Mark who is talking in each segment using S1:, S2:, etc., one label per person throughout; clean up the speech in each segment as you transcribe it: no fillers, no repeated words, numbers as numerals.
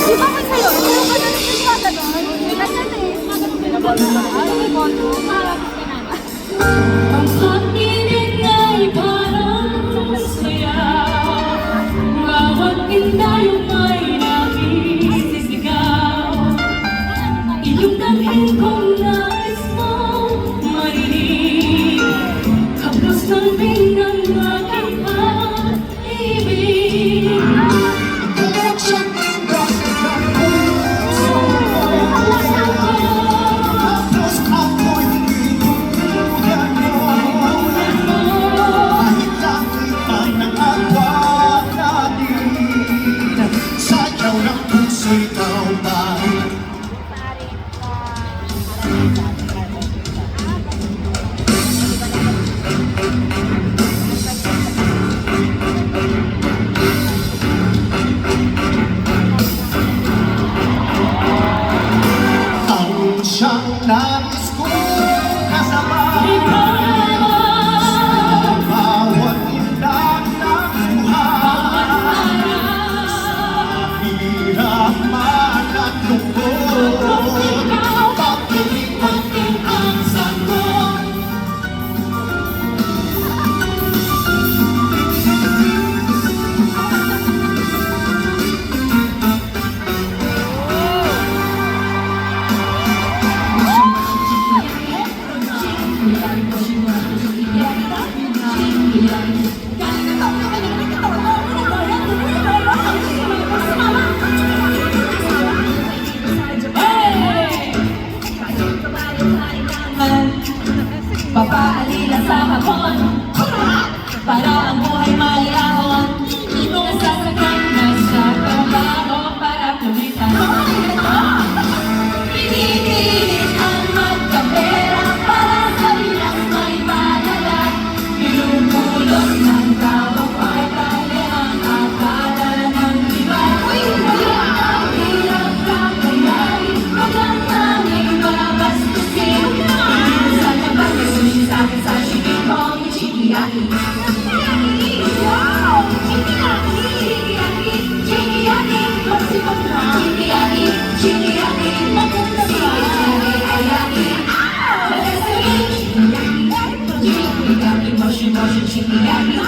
S1: Di ba may sa'yo? Sa'yo ka na rin yung gano'n? Ganyan eh. Ay, bono. Parang kinaka.
S2: Ang pag-ibig ay parang saya. Bawat indayong may nakisisigaw. Iyong dalhin kong nais mong marinig. Kapos ng ng aking pag-ibig.
S3: Siyang nais kong kasabay sa bawat indak ng buhay. Hirap man at lungkot, pag-ibig din ang sagot.
S2: Papaalila sa hapon para ang buhay maliahon. Nasasakyan na sa trabaho para pulitan. Pinipilit ang magkapera para sa bilang may malala. Pinupulot ng tao ay tali ang akala ng iba. Ang hirap kakayanin, wag ang aming babastusin. Sa labas ay sushi sa akin sa shigin kong ichikiyaki. Wow! Chikiyaki! Chikiyaki! Magsipag na! Chikiyaki! Chikiyaki! Maganda ba? Chikiyaki! Chikiyaki! Moshi-moshi! Chikiyaki!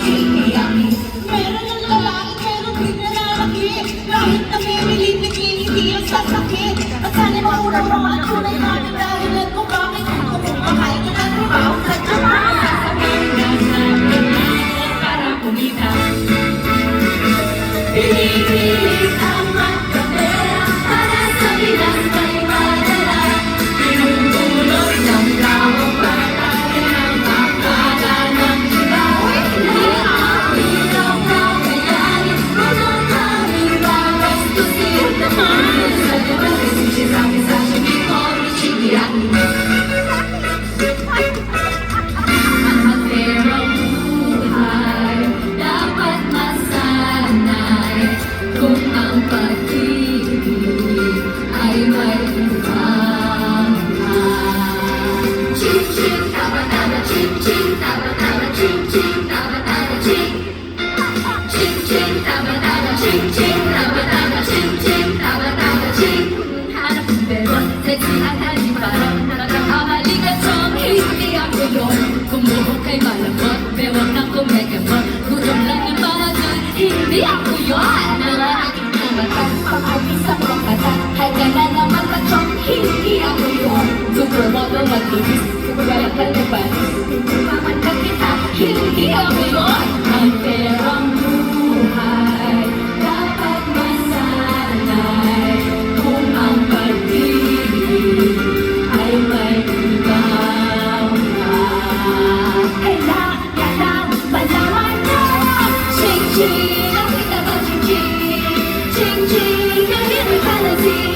S2: Chikiyaki! Meron ng lalaki pero di nalalaki. Kahit namimilit, hindi ang sasakit. At sana maurang mga tunay namin dahilan kung bakit kung kumakain ka ng trabaho sa trabaho. Para kumita. Pinipilit ang magkapera para sa bilang may malala. Pinupulot ng tao para tayo ng akala ng iba. Hirap na kayanin, wag ang aming babastusin. Sa labas ay sushi sa akin sa shigin kong ichikiyaki. Ang perang buhay dapat masanay kung ang pag-ibig ay may ibang ching-ching, taba-taba, ching-ching, taba-taba, ching-ching, taba-taba, ching. Ching-ching, taba-taba, ching-ching, taba-taba, ching-ching, taba-taba, ching. Hanap ng pero, sexy at halipara. Nakakahalikan siyang hindi ako yun. Kumuhog kay malambot, bewang na kumegamot. Gutom lang yung mga dun, hindi ako yun. Mga aking kumatan, pang-alis sa prokata. Halika na naman ka chong, hindi ako yun. Supermodel mag-lubis, kukubalak na lupanis. Pamandag kita, hindi ako yun. Ang perang buhay dapat masanay kung ang pag-ibig ay may ibang kailangan lang malaman na. Ching-ching, nakita ba ching-ching? Ching-ching, nagiging kalasing.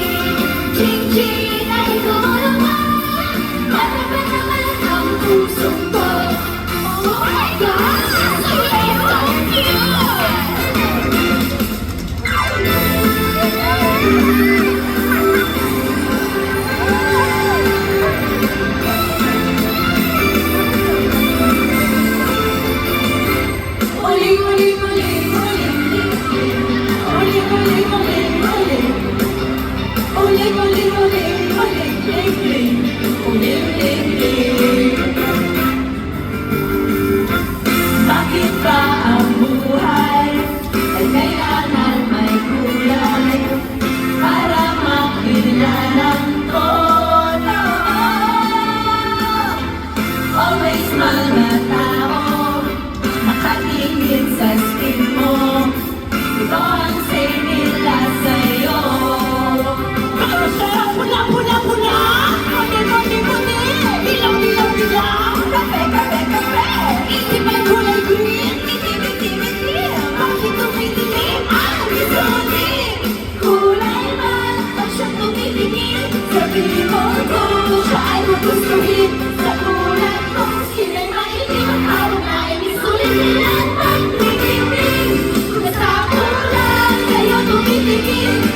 S2: Ching-ching, ay ikaw mo naman. Para ba naman ang puso ko? Oh my God! I love you!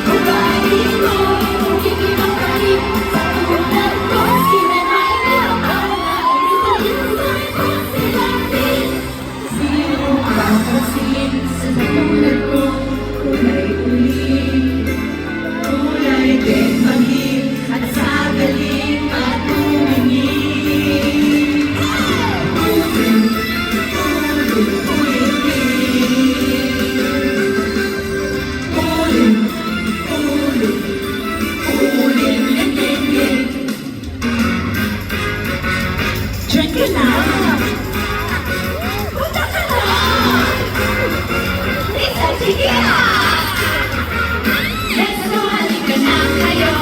S2: Ugali ko, hindi makalit sa tulad ko. Sinanay ang away, sa silang din. Sino kakasin sa tulad ko? Kulay uling, kulay din maging at sa galing at tumingin. Uling, uling, uling, uling, uling, uling, ling, ling, ling. Diyan ka na. Punta ka na. Isa, sige na. Let's go, halika na kayo.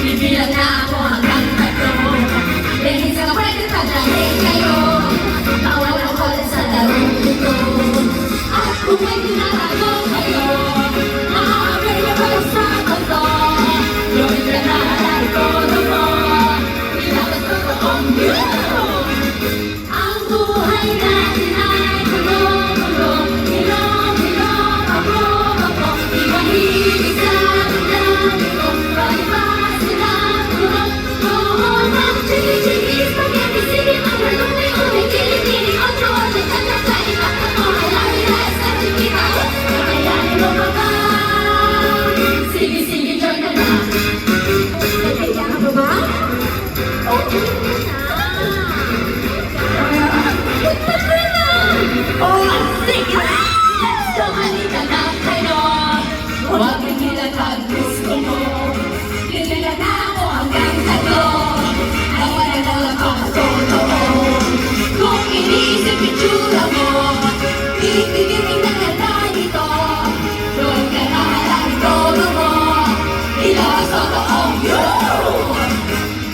S2: Bibilang na ako hanggang 3. Dahil sa pwede pagdating kayo. Bawal ako sa larong ito. At kung may tinatago kayo, available sa konto. Gawin ka na halay todo mo. Ilabas ko toong beautiful. Ang buhay natin ay kulong-kulong. Hilong-hilong, ako. Di mahilig sa biglang ito. Pag-iba silang kulong. Noon ang chili-chili, spaghetti, sige, magulong-uling, kili-kili, otro-otro, kanta-kali, ako, halay-halay, sa chikita. Kakayanin mo pa ba? Sige, join ka na. Kailangan mo ba? Okay na. Oh, sige na! Let's go, halika na kayo. Huwag kang nilatag, gusto mo. Lililan na ako hanggang 3. Nawa na lang ako totoo. Kung iniisip itsura mo, ibigay na ganda nito. Doon ka na halay todo mo. Ilabas totoong yun.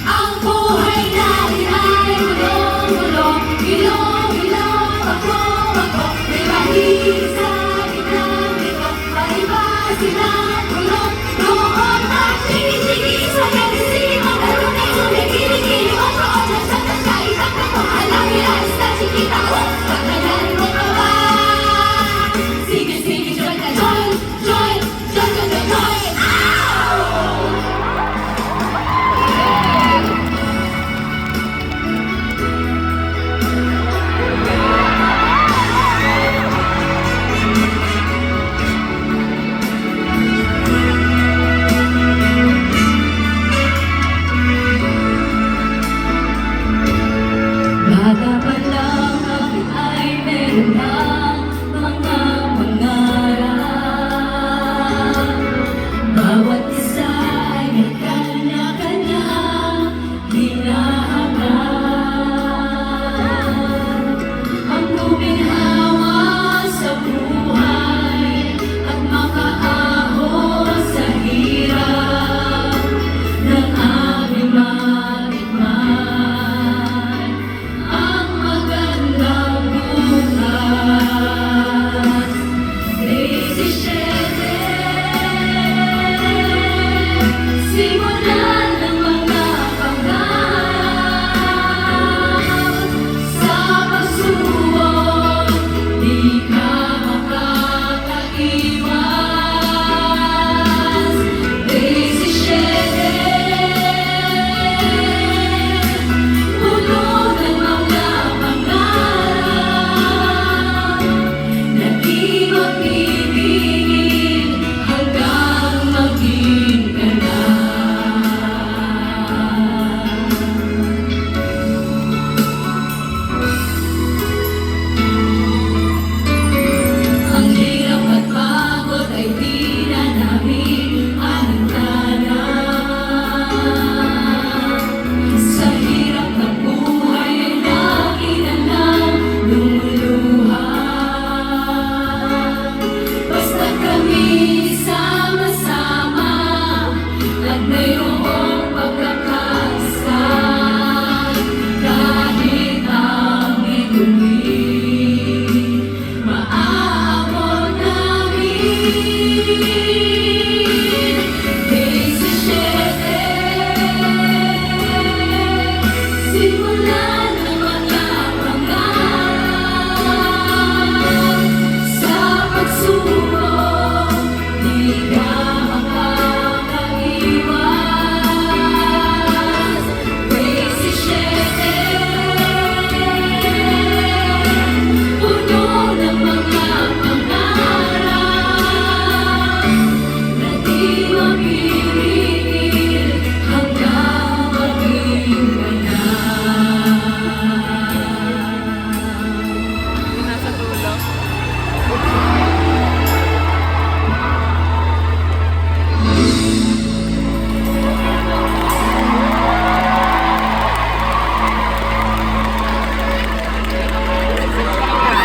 S2: Ang buhay natin ay gulong-gulong. Ilong-ilong, ako. May mahilig sa biglang ito. Maiba silang kulong. Noon ang chini-chini, spaghetti, macaroni, kili-kili, otro-otro, kanta-kali, ako, halay-halay, sa chikita. Kakayanin mo pa ba? Sige, join ka, join. Join. Ow! Bata pa lang ako ay meron ng mga pangarap. Bawat isa